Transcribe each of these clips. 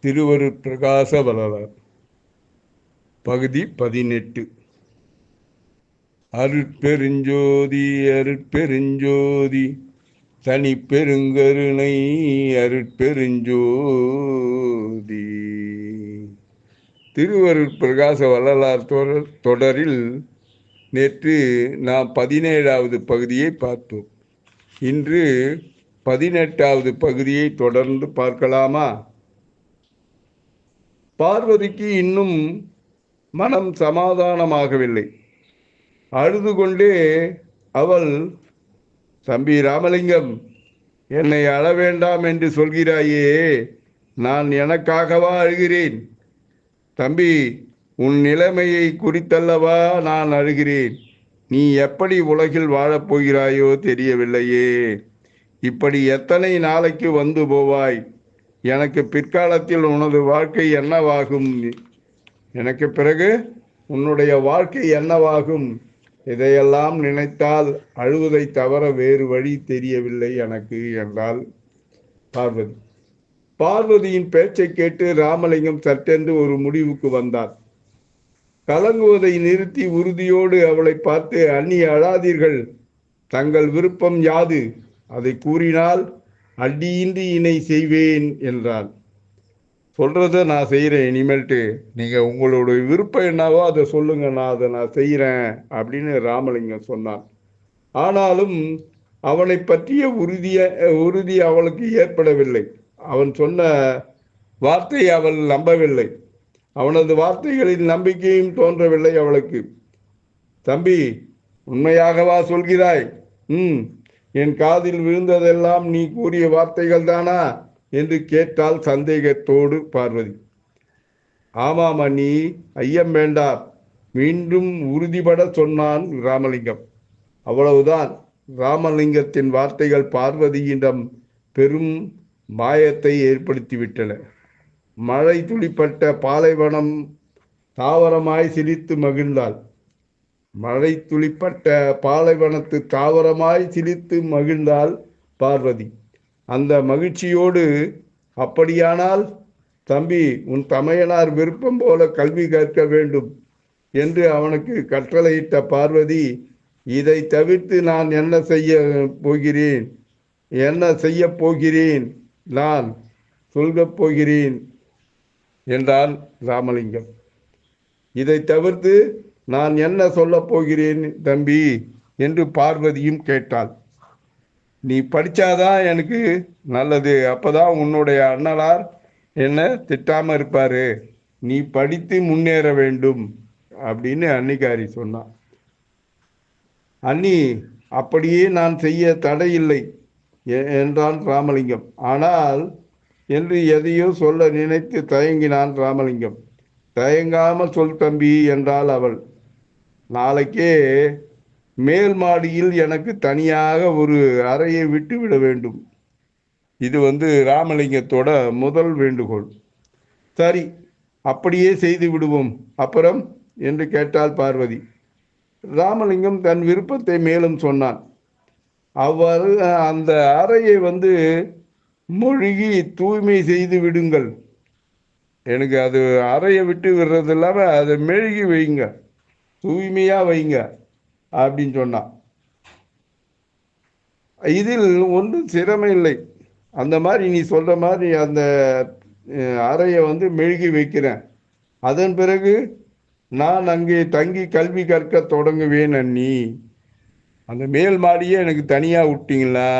திருவருட்பிரகாச வள்ளலார். பகுதி 18. அருட்பெருஞ்சோதி அருட்பெருஞ்சோதி தனி பெருங்கருணை அருட்பெருஞ்சோதி. திருவருட்பிரகாச வள்ளலார் தொடரில் நேற்று நாம் 17வது பகுதியை பார்த்தோம். இன்று 18வது பகுதியை தொடர்ந்து பார்க்கலாமா? பார்வதிக்கு இன்னும் மனம் சமாதானமாகவில்லை. அழுது கொண்டே அவள், தம்பி ராமலிங்கம், என்னை அழ வேண்டாம் என்று சொல்கிறாயே, நான் எனக்காகவா அழுகிறேன்? தம்பி, உன் நிலைமையை குறித்தல்லவா நான் அழுகிறேன். நீ எப்படி உலகில் வாழப்போகிறாயோ தெரியவில்லையே. இப்படி எத்தனை நாளைக்கு வந்து போவாய்? எனக்கு பிற்காலத்தில் உனது வாழ்க்கை என்னவாகும்? எனக்கு பிறகு உன்னுடைய வாழ்க்கை என்னவாகும்? இதையெல்லாம் நினைத்தால் அழுவதை தவிர வேறு வழி தெரியவில்லை எனக்கு என்றாள் பார்வதி. பார்வதியின் பேச்சை கேட்டு ராமலிங்கம் சட்டென்று ஒரு முடிவுக்கு வந்தார். கலங்குவதை நிறுத்தி உறுதியோடு அவளை பார்த்து, அண்ணி, அழாதீர்கள். தங்கள் விருப்பம் யாது? அதை கூறினால் அடியின்றி இணை செய்வேன் என்றான். சொல்றத நான் செய்கிறேன். இனிமேல்ட்டு நீங்கள் உங்களுடைய விருப்பம் என்னவோ அதை சொல்லுங்க, நான் செய்கிறேன் அப்படின்னு ராமலிங்கம் சொன்னான். ஆனாலும் அவனை பற்றிய உறுதி அவளுக்கு ஏற்படவில்லை. அவன் சொன்ன வார்த்தையை அவள் நம்பவில்லை. அவனது வார்த்தைகளில் நம்பிக்கையும் தோன்றவில்லை அவளுக்கு. தம்பி, உண்மையாகவா சொல்கிறாய்? என் காதில் விழுந்ததெல்லாம் நீ கூறிய வார்த்தைகள் தானா என்று கேட்டால் சந்தேகத்தோடு பார்வதி. ஆமாம் அண்ணி, ஐயம் வேண்டாம், மீண்டும் உறுதிபட சொன்னான் ராமலிங்கம். அவ்வளவுதான். ராமலிங்கத்தின் வார்த்தைகள் பார்வதியிடம் பெரும் மாயத்தை ஏற்படுத்திவிட்டன. மழை துளிப்பட்ட பாலைவனம் தாவரமாய் சிரித்து மகிழ்ந்தாள். மழை துளிப்பட்ட பாலைவனத்து தாவரமாய் சிரித்து மகிழ்ந்தாள் பார்வதி. அந்த மகிழ்ச்சியோடு, அப்படியானால் தம்பி, உன் தமையனார் விருப்பம் போல கல்வி கற்க வேண்டும் என்று அவனுக்கு கட்டளையிட்ட பார்வதி, இதை தவிர்த்து நான் என்ன செய்ய போகிறேன் நான் சொல்லப் போகிறேன் என்றான் ராமலிங்கம். இதை தவிர்த்து நான் என்ன சொல்லப் போகிறேன் தம்பி என்று பார்வதியும் கேட்டாள். நீ படித்தாதான் எனக்கு நல்லது. அப்போதான் உன்னுடைய அண்ணலார் என்ன திட்டாமல் இருப்பார். நீ படித்து முன்னேற வேண்டும் அப்படின்னு அன்னிக்காரி சொன்னான். அண்ணி, அப்படியே நான் செய்ய தடையில்லை என்றான் ராமலிங்கம். ஆனால் என்று எதையோ சொல்ல நினைத்து தயங்கினான் ராமலிங்கம். தயங்காமல் சொல் தம்பி என்றாள் அவள். நாளைக்கே மேல் மாடியில் எனக்கு தனியாக ஒரு அறையை விட்டு விட வேண்டும். இது ராமலிங்கத்தோட முதல் வேண்டுகோள். சரி, அப்படியே செய்து விடுவோம். அப்புறம் என்று கேட்டாள் பார்வதி. ராமலிங்கம் தன் விருப்பத்தை மேலும் சொன்னான். அவ்வாறு அந்த அறையை மொழிகி தூய்மை செய்து விடுங்கள். எனக்கு அது அறையை விட்டு விடுறது இல்லாமல் அதை மெழுகி வைங்க, தூய்மையாக வைங்க அப்படின்னு சொன்னான். இதில் ஒன்றும் சிரமம் இல்லை. அந்த மாதிரி நீ சொல்கிற மாதிரி அந்த அறையை மெழுகி வைக்கிறேன். அதன் பிறகு நான் அங்கே தங்கி கல்வி கற்க தொடங்குவேன் அண்ணி. அந்த மேல் மாடியே எனக்கு தனியாக விட்டீங்களா?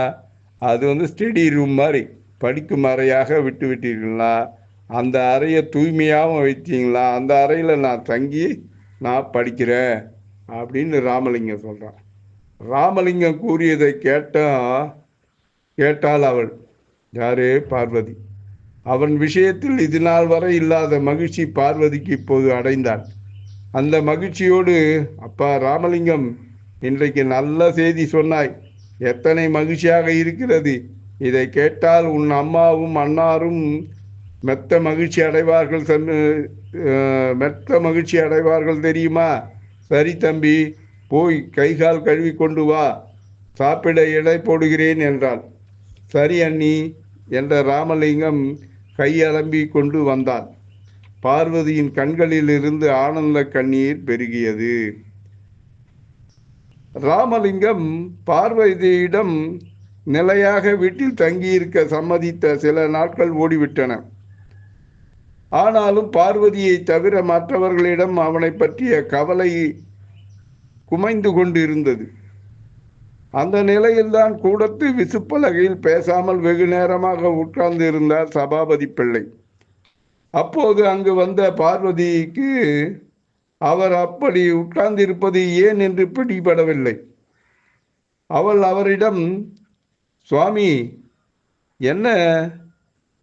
அது ஸ்டடி ரூம் மாதிரி படிக்கும் அறையாக விட்டு விட்டீர்களா? அந்த அறையை தூய்மையாகவும் வைத்தீங்களா? அந்த அறையில் நான் தங்கி நான் படிக்கிறேன் அப்படின்னு ராமலிங்கம் சொல்கிறான். ராமலிங்கம் கூறியதை கேட்டாள் அவள். யாரு? பார்வதி. அவன் விஷயத்தில் இது நாள் வரை இல்லாத மகிழ்ச்சி பார்வதிக்கு இப்போது அடைந்தாள். அந்த மகிழ்ச்சியோடு, அப்பா ராமலிங்கம், இன்றைக்கு நல்ல செய்தி சொன்னாய். எத்தனை மகிழ்ச்சியாக இருக்கிறது. இதை கேட்டால் உன் அம்மாவும் அண்ணாரும் மெத்த மகிழ்ச்சி அடைவார்கள் தெரியுமா? சரி தம்பி, போய் கைகால் கழுவி கொண்டு வா, சாப்பிட எடை போடுகிறேன் என்றாள். சரி அண்ணி என்ற ராமலிங்கம் கையலம்பி கொண்டு வந்தான். பார்வதியின் கண்களிலிருந்து ஆனந்த கண்ணீர் பெருகியது. ராமலிங்கம் பார்வதியிடம் நிலையாக வீட்டில் தங்கியிருக்க சம்மதித்த சில நாட்கள் ஓடிவிட்டன. ஆனாலும் பார்வதியை தவிர மற்றவர்களிடம் அவனை பற்றிய கவலை குமைந்து கொண்டிருந்தது. அந்த நிலையில்தான் கூடத்து விசுப்பலகையில் பேசாமல் வெகு நேரமாக உட்கார்ந்து இருந்தார் சபாபதி பிள்ளை. அப்போது அங்கு வந்த பார்வதிக்கு அவர் அப்படி உட்கார்ந்திருப்பது ஏன் என்று பிடிபடவில்லை. அவள் அவரிடம், சுவாமி, என்ன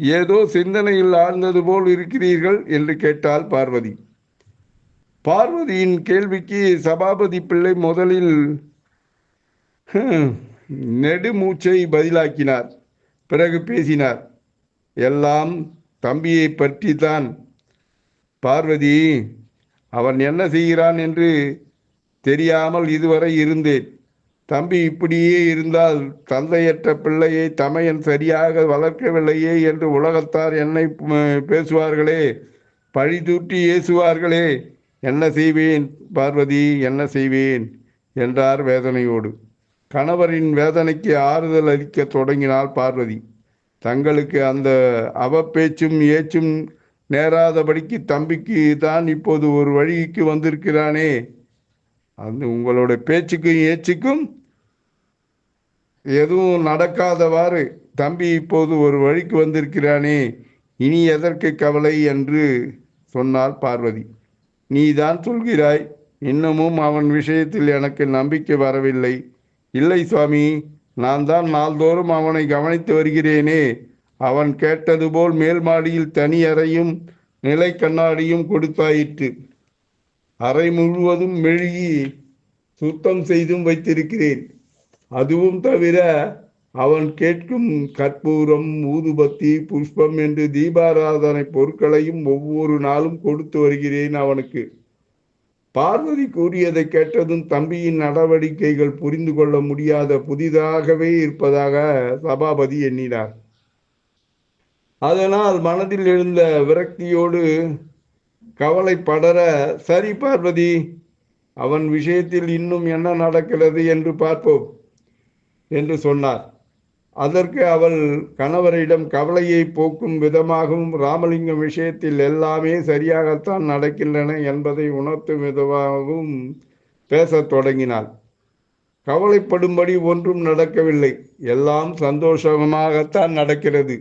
ஏதோ சிந்தனையில் ஆழ்ந்தது போல் இருக்கிறீர்கள் என்று கேட்டாள் பார்வதி. பார்வதியின் கேள்விக்கு சபாபதி பிள்ளை முதலில் நெடுமூச்சை பதிலாக்கினார். பிறகு பேசினார். எல்லாம் தம்பியை பற்றி தான் பார்வதி. அவன் என்ன செய்கிறான் என்று தெரியாமல் இதுவரை இருந்தேன். தம்பி இப்படியே இருந்தால் தந்தையற்ற பிள்ளையை தமையன் சரியாக வளர்க்கவில்லையே என்று உலகத்தார் என்னை பேசுவார்களே, பழி தூற்றி ஏசுவார்களே. என்ன செய்வேன் பார்வதி, என்ன செய்வேன் என்றார் வேதனையோடு. கணவரின் வேதனைக்கு ஆறுதல் அளிக்க தொடங்கினாள் பார்வதி. தங்களுக்கு அந்த அவப்பேச்சும் ஏச்சும் நேராதபடிக்கு தம்பிக்கு தான் இப்போது ஒரு வழிக்கு வந்திருக்கிறானே. அந்த உங்களோட பேச்சுக்கும் ஏச்சுக்கும் எதுவும் நடக்காதவாறு தம்பி இப்போது ஒரு வழிக்கு வந்திருக்கிறானே, இனி எதற்கு கவலை என்று சொன்னாள் பார்வதி. நீதான் சொல்கிறாய், இன்னமும் அவன் விஷயத்தில் எனக்கு நம்பிக்கை வரவில்லை. இல்லை சுவாமி, நான் தான் நாள்தோறும் அவனை கவனித்து வருகிறேனே. அவன் கேட்டது போல் மேல் மாடியில் தனி அறையும் நிலை கண்ணாடியும் கொடுத்தாயிற்று. அறை முழுவதும் மெழுகி சுத்தம் செய்தும் வைத்திருக்கிறேன். அதுவும் தவிர அவன் கேட்கும் கற்பூரம், ஊதுபத்தி, புஷ்பம் என்று தீபாராதனை பொருட்களையும் ஒவ்வொரு நாளும் கொடுத்து வருகிறேன் அவனுக்கு. பார்வதி கூறியதை கேட்டதும் தம்பியின் நடவடிக்கைகள் புரிந்து கொள்ள முடியாத புதிதாகவே இருப்பதாக சபாபதி எண்ணினார். அதனால் மனதில் எழுந்த விரக்தியோடு கவலை படர, சரி பார்வதி, அவன் விஷயத்தில் இன்னும் என்ன நடக்கிறது என்று பார்ப்போம் என்று சொன்னார். அதற்கு அவள் கணவரிடம் கவலையை போக்கும் விதமாகவும் ராமலிங்கம் விஷயத்தில் எல்லாமே சரியாகத்தான் நடக்கின்றன என்பதை உணர்த்தும் விதமாகவும் பேசத் தொடங்கினாள். கவலைப்படும்படி ஒன்றும் நடக்கவில்லை, எல்லாம் சந்தோஷமாகத்தான் நடக்கிறது.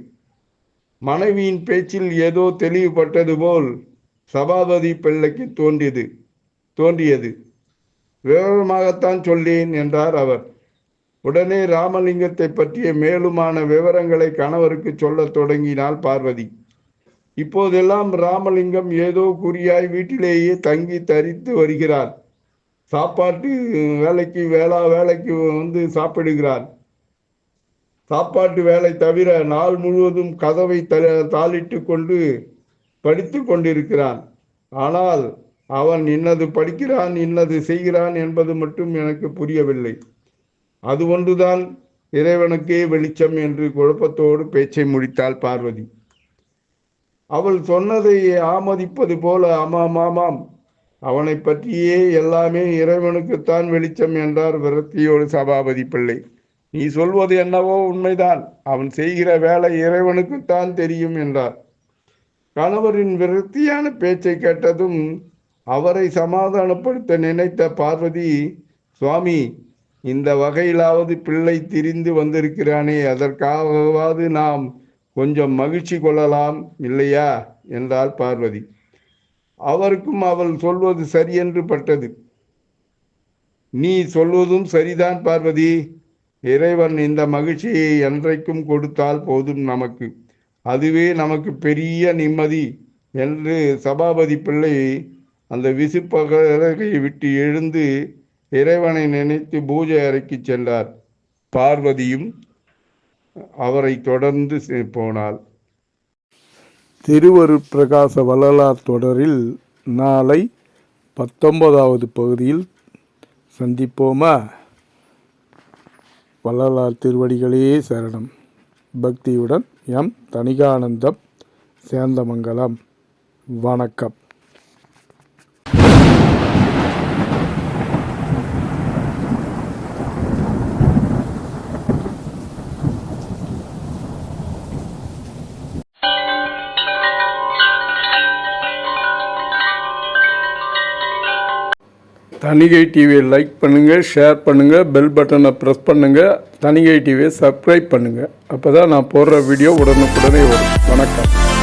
மனைவியின் பேச்சில் ஏதோ தெளிவுபட்டது போல் சபாபதி பிள்ளைக்கு தோன்றியது. விவரமாகத்தான் சொல்லேன் என்றார் அவர். உடனே ராமலிங்கத்தை பற்றிய மேலுமான விவரங்களை கணவருக்கு சொல்லத் தொடங்கினாள் பார்வதி. இப்போதெல்லாம் ராமலிங்கம் ஏதோ குறியாய் வீட்டிலேயே தங்கி தரித்து வருகிறார். சாப்பாட்டு வேலைக்கு வேலைக்கு வந்து சாப்பிடுகிறார். சாப்பாட்டு வேலை தவிர நாள் முழுவதும் கதவை தாளிட்டு கொண்டு படித்து கொண்டிருக்கிறான். ஆனால் அவன் இன்னது படிக்கிறான், இன்னது செய்கிறான் என்பது மட்டும் எனக்கு புரியவில்லை. அது ஒன்றுதான் இறைவனுக்கே வெளிச்சம் என்று குழப்பத்தோடு பேச்சை முடித்தாள் பார்வதி. அவள் சொன்னதை ஆமதிப்பது போல, ஆமாம், அவனை பற்றியே எல்லாமே இறைவனுக்குத்தான் வெளிச்சம் என்றார் விரக்தியோடு சபாபதி பிள்ளை. நீ சொல்வது என்னவோ உண்மைதான், அவன் செய்கிற வேலை இறைவனுக்குத்தான் தெரியும் என்றார். கணவரின் விரக்தியான பேச்சை கேட்டதும் அவரை சமாதானப்படுத்த நினைத்த பார்வதி, சுவாமி, இந்த வகையிலாவது பிள்ளை திரிந்து வந்திருக்கிறானே, அதற்காகவாவது நாம் கொஞ்சம் மகிழ்ச்சி கொள்ளலாம் இல்லையா என்றாள் பார்வதி. அவருக்கும் அவள் சொல்வது சரியென்று பட்டது. நீ சொல்வதும் சரிதான் பார்வதி. இறைவன் இந்த மகிழ்ச்சியை என்றைக்கும் கொடுத்தால் போதும் நமக்கு. அதுவே நமக்கு பெரிய நிம்மதி என்று சபாபதி பிள்ளை அந்த விசுப்பலகையை விட்டு எழுந்து இறைவனை நினைத்து பூஜை அறைக்கு சென்றார். பார்வதியும் அவரை தொடர்ந்து போனாள். திருவருட்பிரகாச வள்ளலார் தொடரில் நாளை 19வது பகுதியில் சந்திப்போமா? வள்ளலார் திருவடிகளே சரணம். பக்தியுடன் எம் தணிகானந்தம், சேந்தமங்கலம். வணக்கம். தணிகை டிவியை லைக் பண்ணுங்கள், ஷேர் பண்ணுங்கள், பெல் பட்டனை ப்ரெஸ் பண்ணுங்கள். தணிகை டிவியை சப்ஸ்கிரைப் பண்ணுங்கள். அப்போ தான் நான் போடுற வீடியோ உடனுக்குடனே வரும். வணக்கம்.